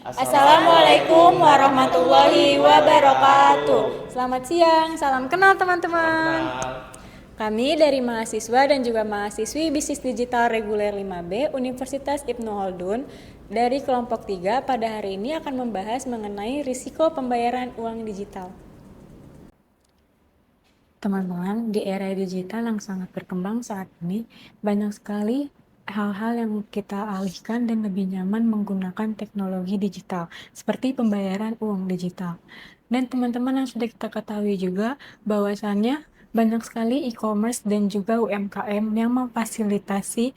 Assalamualaikum warahmatullahi wabarakatuh. Selamat siang, salam kenal teman-teman. Kami dari mahasiswa dan juga mahasiswi Bisnis Digital Reguler 5B Universitas Ibnu Khaldun dari kelompok 3 pada hari ini akan membahas mengenai risiko pembayaran uang digital. Teman-teman, di era digital yang sangat berkembang saat ini, banyak sekali hal-hal yang kita alihkan dan lebih nyaman menggunakan teknologi digital, seperti pembayaran uang digital. Dan teman-teman yang sudah kita ketahui juga bahwasannya banyak sekali e-commerce dan juga UMKM yang memfasilitasi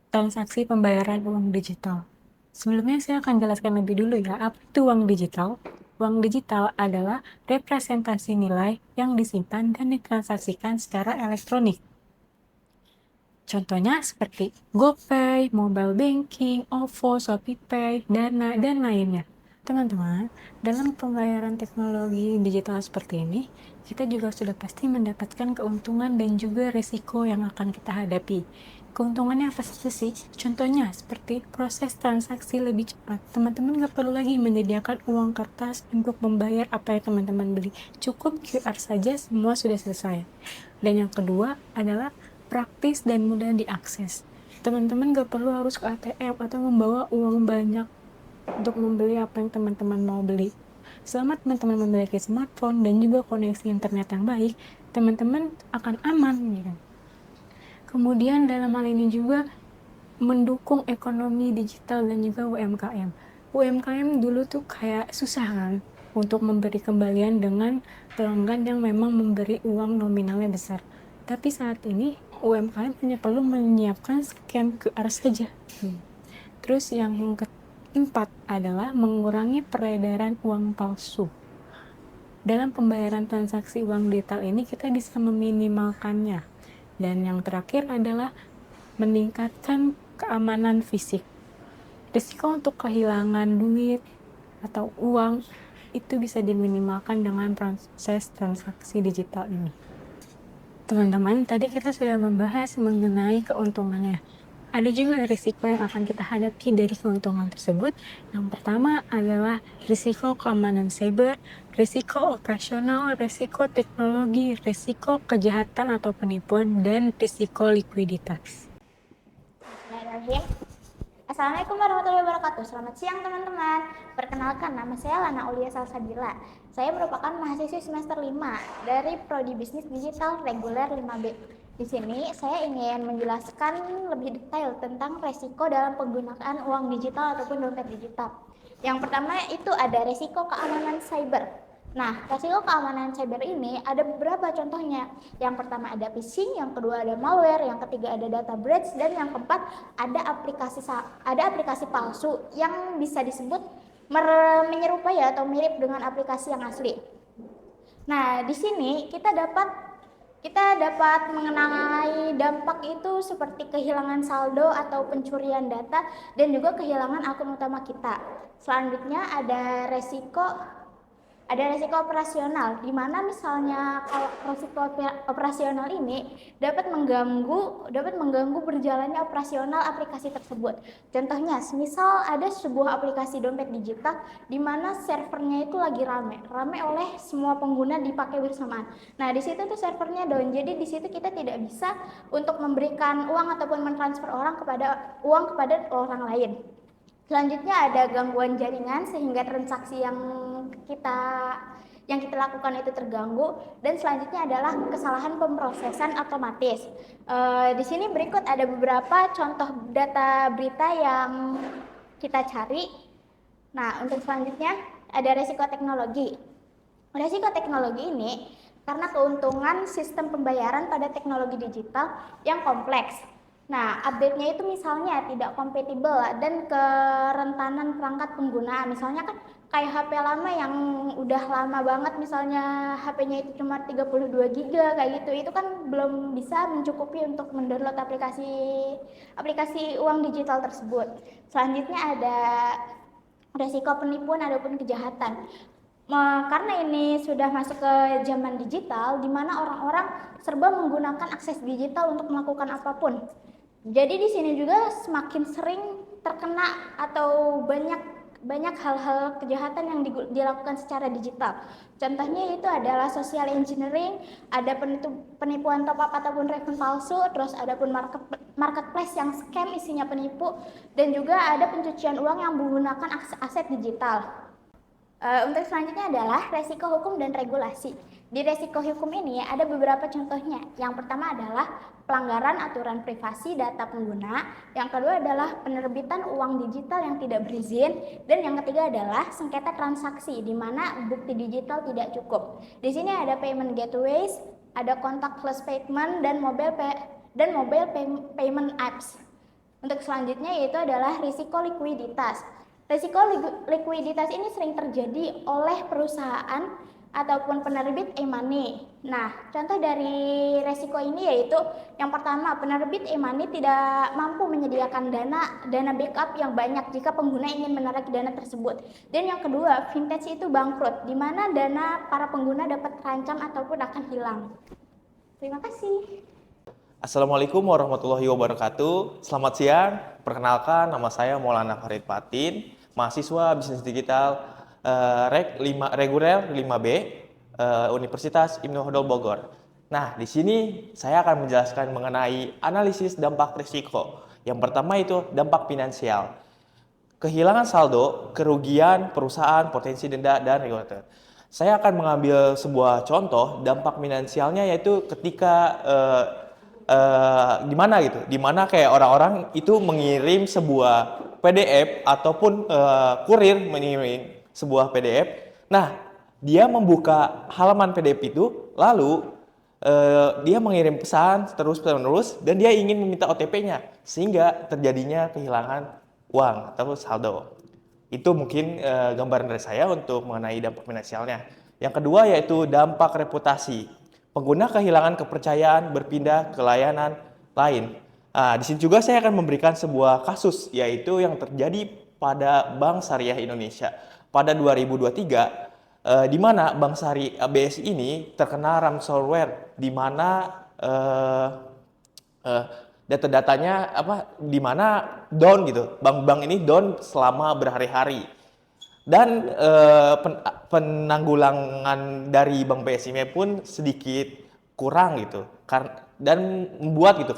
transaksi pembayaran uang digital. Sebelumnya saya akan jelaskan lebih dulu ya, apa itu uang digital? Uang digital adalah representasi nilai yang disimpan dan ditransaksikan secara elektronik. Contohnya seperti GoPay, Mobile Banking, OVO, ShopeePay, Dana, dan lainnya. Teman-teman, dalam pembayaran teknologi digital seperti ini, kita juga sudah pasti mendapatkan keuntungan dan juga risiko yang akan kita hadapi. Keuntungannya apa saja sih? Contohnya seperti proses transaksi lebih cepat. Teman-teman nggak perlu lagi menyediakan uang kertas untuk membayar apa yang teman-teman beli. Cukup QR saja semua sudah selesai. Dan yang kedua adalah praktis dan mudah diakses. Teman-teman gak perlu harus ke ATM atau membawa uang banyak untuk membeli apa yang teman-teman mau beli. Selama teman-teman memiliki smartphone dan juga koneksi internet yang baik, teman-teman akan aman gitu. Kemudian dalam hal ini juga mendukung ekonomi digital dan juga UMKM. UMKM dulu tuh kayak susah kan untuk memberi kembalian dengan pelanggan yang memang memberi uang nominalnya besar. Tapi saat ini UMKM hanya perlu menyiapkan scan QR saja. Terus yang keempat adalah mengurangi peredaran uang palsu. Dalam pembayaran transaksi uang digital ini kita bisa meminimalkannya. Dan yang terakhir adalah meningkatkan keamanan fisik. Risiko untuk kehilangan duit atau uang itu bisa diminimalkan dengan proses transaksi digital ini. Teman-teman, tadi kita sudah membahas mengenai keuntungannya. Ada juga risiko yang akan kita hadapi dari keuntungan tersebut. Yang pertama adalah risiko keamanan cyber, risiko operasional, risiko teknologi, risiko kejahatan atau penipuan, dan risiko likuiditas. Assalamualaikum warahmatullahi wabarakatuh. Selamat siang teman-teman. Perkenalkan, nama saya Lana Aulia Salsabila. Saya merupakan mahasiswi semester 5 dari Prodi Bisnis Digital Reguler 5B. Di sini saya ingin menjelaskan lebih detail tentang resiko dalam penggunaan uang digital ataupun dompet digital. Yang pertama itu ada resiko keamanan cyber. Nah, resiko keamanan cyber ini ada beberapa contohnya. Yang pertama ada phishing, yang kedua ada malware, yang ketiga ada data breach, dan yang keempat ada aplikasi palsu yang bisa disebut menyerupai atau mirip dengan aplikasi yang asli. Nah, di sini kita dapat mengenai dampak itu seperti kehilangan saldo atau pencurian data dan juga kehilangan akun utama kita. Selanjutnya ada resiko operasional, di mana misalnya kalau resiko operasional ini dapat mengganggu berjalannya operasional aplikasi tersebut. Contohnya, misal ada sebuah aplikasi dompet digital di mana servernya itu lagi rame oleh semua pengguna dipakai bersamaan. Nah, di situ tuh servernya down. Jadi di situ kita tidak bisa untuk memberikan uang ataupun mentransfer uang kepada orang lain. Selanjutnya ada gangguan jaringan sehingga transaksi yang kita lakukan itu terganggu, dan selanjutnya adalah kesalahan pemrosesan otomatis. Di sini berikut ada beberapa contoh data berita yang kita cari. Nah, untuk selanjutnya ada resiko teknologi. Resiko teknologi ini karena keuntungan sistem pembayaran pada teknologi digital yang kompleks. Nah, update-nya itu misalnya tidak kompatibel dan kerentanan perangkat pengguna. Misalnya kan kayak HP lama yang udah lama banget, misalnya HP-nya itu cuma 32 GB kayak gitu. Itu kan belum bisa mencukupi untuk mendownload aplikasi uang digital tersebut. Selanjutnya ada resiko penipuan ataupun kejahatan. Karena ini sudah masuk ke zaman digital, di mana orang-orang serba menggunakan akses digital untuk melakukan apapun. Jadi di sini juga semakin sering terkena atau banyak banyak hal-hal kejahatan yang dilakukan secara digital. Contohnya itu adalah social engineering, ada penipuan top up ataupun rekening palsu, terus ada pun marketplace yang scam isinya penipu, dan juga ada pencucian uang yang menggunakan aset digital. Untuk selanjutnya adalah resiko hukum dan regulasi. Di resiko hukum ini ada beberapa contohnya. Yang pertama adalah pelanggaran aturan privasi data pengguna. Yang kedua adalah penerbitan uang digital yang tidak berizin. Dan yang ketiga adalah sengketa transaksi, di mana bukti digital tidak cukup. Di sini ada payment gateways, ada contactless payment, dan mobile payment apps. Untuk selanjutnya yaitu adalah risiko likuiditas. Risiko likuiditas ini sering terjadi oleh perusahaan ataupun penerbit e-money. Nah, contoh dari risiko ini yaitu yang pertama, penerbit e-money tidak mampu menyediakan dana backup yang banyak jika pengguna ingin menarik dana tersebut. Dan yang kedua, vintage itu bangkrut, di mana dana para pengguna dapat terancam ataupun akan hilang. Terima kasih. Assalamualaikum warahmatullahi wabarakatuh. Selamat siang. Perkenalkan, nama saya Maulana Farid Patin, mahasiswa Bisnis Digital reguler 5B Universitas Ibnu Khodol Bogor. Nah, di sini saya akan menjelaskan mengenai analisis dampak risiko. Yang pertama itu dampak finansial. Kehilangan saldo, kerugian perusahaan, potensi denda, dan regulator. Saya akan mengambil sebuah contoh dampak finansialnya, yaitu ketika gimana gitu, dimana kayak orang-orang itu mengirim sebuah PDF ataupun kurir mengirim sebuah PDF. Nah, dia membuka halaman PDF itu, lalu dia mengirim pesan terus-menerus dan dia ingin meminta OTP-nya, sehingga terjadinya kehilangan uang atau saldo. Itu mungkin gambaran dari saya untuk mengenai dampak finansialnya. Yang kedua yaitu dampak reputasi. Pengguna kehilangan kepercayaan berpindah ke layanan lain. Nah, di sini juga saya akan memberikan sebuah kasus, yaitu yang terjadi pada Bank Syariah Indonesia pada 2023, di mana Bank Syariah BSI ini terkena ransomware, di mana data-datanya di mana down gitu. Bank-bank ini down selama berhari-hari. Dan penanggulangan dari Bank BSI pun sedikit kurang gitu. Dan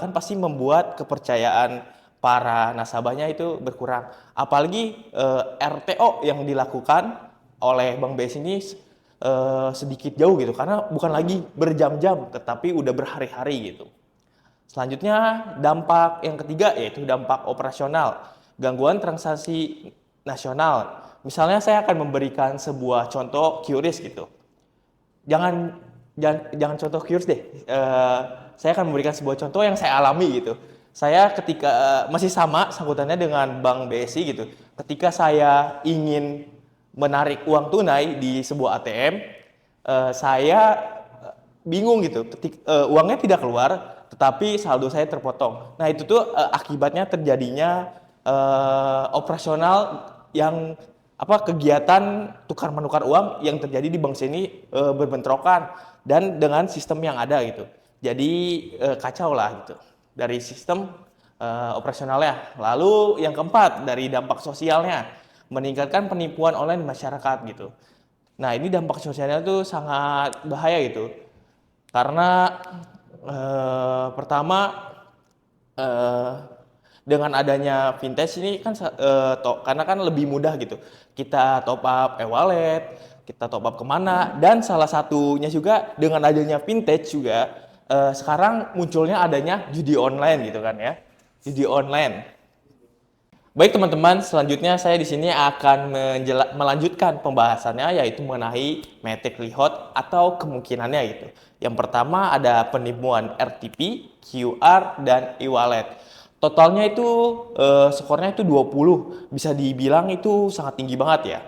pasti membuat kepercayaan para nasabahnya itu berkurang. Apalagi RTO yang dilakukan oleh Bank BSI ini sedikit jauh gitu, karena bukan lagi berjam-jam tetapi udah berhari-hari gitu. Selanjutnya dampak yang ketiga yaitu dampak operasional, gangguan transaksi nasional. Misalnya saya akan memberikan sebuah contoh QRIS gitu. Jangan contoh QRIS deh. Saya akan memberikan sebuah contoh yang saya alami gitu. Saya ketika masih sama sangkutannya dengan Bank BSI gitu. Ketika saya ingin menarik uang tunai di sebuah ATM, saya bingung gitu. Uangnya tidak keluar, tetapi saldo saya terpotong. Nah, itu tuh akibatnya terjadinya operasional yang kegiatan tukar menukar uang yang terjadi di bank sini berbentrokan dan dengan sistem yang ada gitu. Jadi kacau lah gitu dari sistem operasionalnya. Lalu yang keempat dari dampak sosialnya, meningkatkan penipuan online masyarakat gitu. Nah, ini dampak sosialnya tuh sangat bahaya gitu. Karena pertama dengan adanya vintage ini kan karena kan lebih mudah gitu. Kita top up e-wallet, kita top up kemana, dan salah satunya juga dengan adanya vintage juga sekarang munculnya adanya judi online gitu kan ya. Judi online. Baik teman-teman, selanjutnya saya di sini akan melanjutkan pembahasannya, yaitu mengenai metric lihot atau kemungkinannya gitu. Yang pertama ada penipuan RTP, QR, dan e-wallet. Totalnya itu skornya itu 20, bisa dibilang itu sangat tinggi banget ya.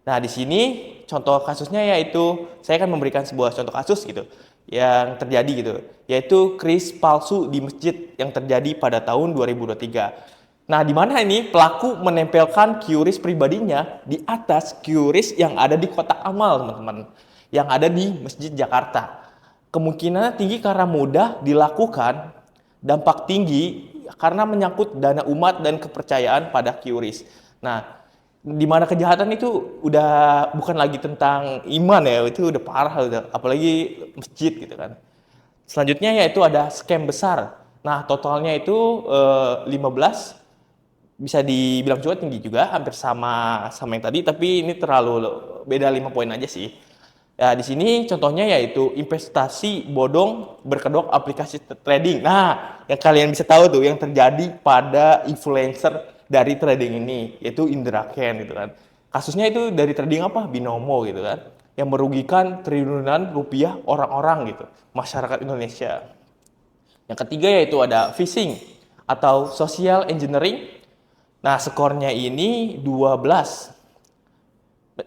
Nah, di sini contoh kasusnya yaitu saya akan memberikan sebuah contoh kasus gitu yang terjadi gitu, yaitu kris palsu di masjid yang terjadi pada tahun 2023. Nah, di mana ini pelaku menempelkan QRIS pribadinya di atas QRIS yang ada di kotak amal, teman-teman, yang ada di Masjid Jakarta. Kemungkinan tinggi karena mudah dilakukan, dampak tinggi karena menyangkut dana umat dan kepercayaan pada QRIS. Nah, di mana kejahatan itu udah bukan lagi tentang iman ya, itu udah parah udah, apalagi masjid gitu kan. Selanjutnya yaitu ada scam besar. Nah, totalnya itu 15, bisa dibilang juga tinggi juga, hampir sama sama yang tadi, tapi ini terlalu beda 5 poin aja sih. Ya, di sini contohnya yaitu investasi bodong berkedok aplikasi trading. Nah, yang kalian bisa tahu tuh yang terjadi pada influencer dari trading ini, yaitu Indra Ken gitu kan. Kasusnya itu dari trading apa? Binomo gitu kan. Yang merugikan triliunan rupiah orang-orang gitu, masyarakat Indonesia. Yang ketiga yaitu ada phishing atau social engineering. Nah, skornya ini 12.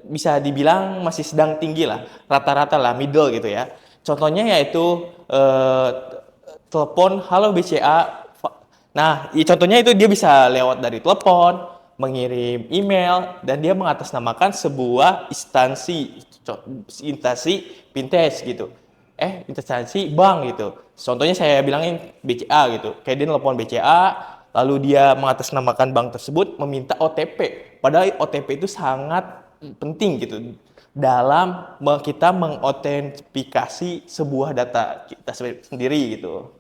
Bisa dibilang masih sedang tinggi lah, rata-rata lah, middle gitu ya. Contohnya yaitu telepon halo BCA. Nah, contohnya itu dia bisa lewat dari telepon, mengirim email, dan dia mengatasnamakan sebuah instansi fintech gitu. Instansi bank gitu. Contohnya saya bilangin BCA gitu. Kayak dia telepon BCA, lalu dia mengatasnamakan bank tersebut meminta OTP. Padahal OTP itu sangat penting gitu dalam kita mengotentifikasi sebuah data kita sendiri gitu.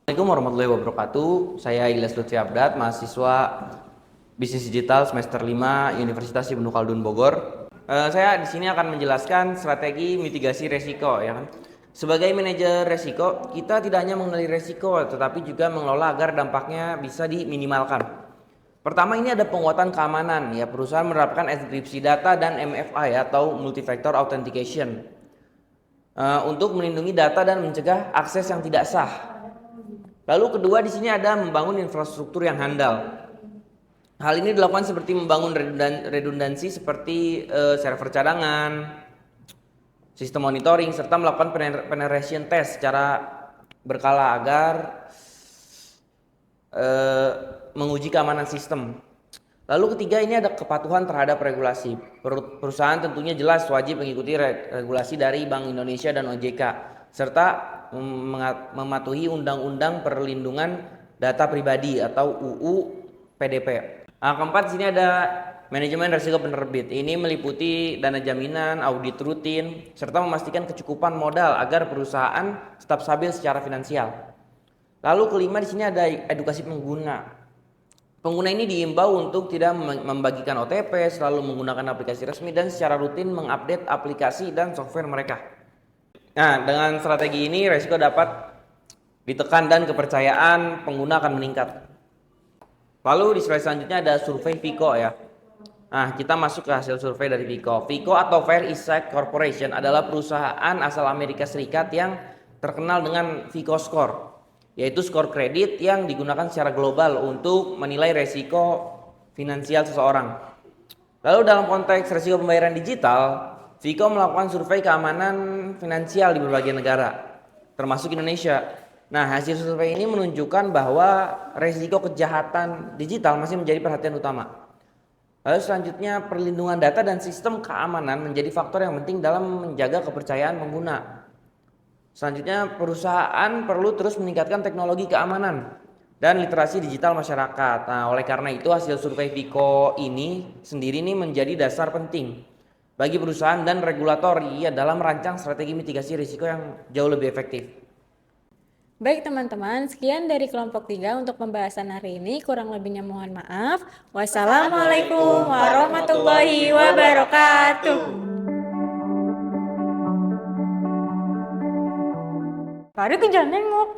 Assalamualaikum warahmatullahi wabarakatuh. Saya Ilyas Lutfi Abdad, mahasiswa Bisnis Digital semester 5 Universitas Ibnu Khaldun Bogor. Saya di sini akan menjelaskan strategi mitigasi resiko ya kan. Sebagai manajer resiko, kita tidak hanya mengenali resiko tetapi juga mengelola agar dampaknya bisa diminimalkan. Pertama ini ada penguatan keamanan ya, perusahaan menerapkan enkripsi data dan MFA ya, atau multi-factor authentication untuk melindungi data dan mencegah akses yang tidak sah. Lalu kedua di sini ada membangun infrastruktur yang handal. Hal ini dilakukan seperti membangun redundansi seperti server cadangan, sistem monitoring, serta melakukan penetration test secara berkala agar menguji keamanan sistem. Lalu ketiga ini ada kepatuhan terhadap regulasi. Perusahaan tentunya jelas wajib mengikuti regulasi dari Bank Indonesia dan OJK serta mematuhi Undang-Undang Perlindungan Data Pribadi atau UU PDP. Nah, keempat di sini ada manajemen risiko penerbit. Ini meliputi dana jaminan, audit rutin, serta memastikan kecukupan modal agar perusahaan tetap stabil secara finansial. Lalu kelima di sini ada edukasi pengguna. Pengguna ini diimbau untuk tidak membagikan OTP, selalu menggunakan aplikasi resmi dan secara rutin mengupdate aplikasi dan software mereka. Nah, dengan strategi ini risiko dapat ditekan dan kepercayaan pengguna akan meningkat. Lalu di slide selanjutnya ada survei Vico ya. Nah, kita masuk ke hasil survei dari Vico. Vico atau Fair Isaac Corporation adalah perusahaan asal Amerika Serikat yang terkenal dengan Vico Score, yaitu skor kredit yang digunakan secara global untuk menilai resiko finansial seseorang. Lalu dalam konteks resiko pembayaran digital, Vico melakukan survei keamanan finansial di berbagai negara, termasuk Indonesia. Nah, hasil survei ini menunjukkan bahwa resiko kejahatan digital masih menjadi perhatian utama. Lalu selanjutnya, perlindungan data dan sistem keamanan menjadi faktor yang penting dalam menjaga kepercayaan pengguna. Selanjutnya, perusahaan perlu terus meningkatkan teknologi keamanan dan literasi digital masyarakat. Nah, oleh karena itu hasil survei Vico ini sendiri menjadi dasar penting bagi perusahaan dan regulator ya dalam merancang strategi mitigasi risiko yang jauh lebih efektif. Baik teman-teman, sekian dari kelompok 3 untuk pembahasan hari ini. Kurang lebihnya mohon maaf. Wassalamualaikum warahmatullahi wabarakatuh. Baru ke jalan nengok.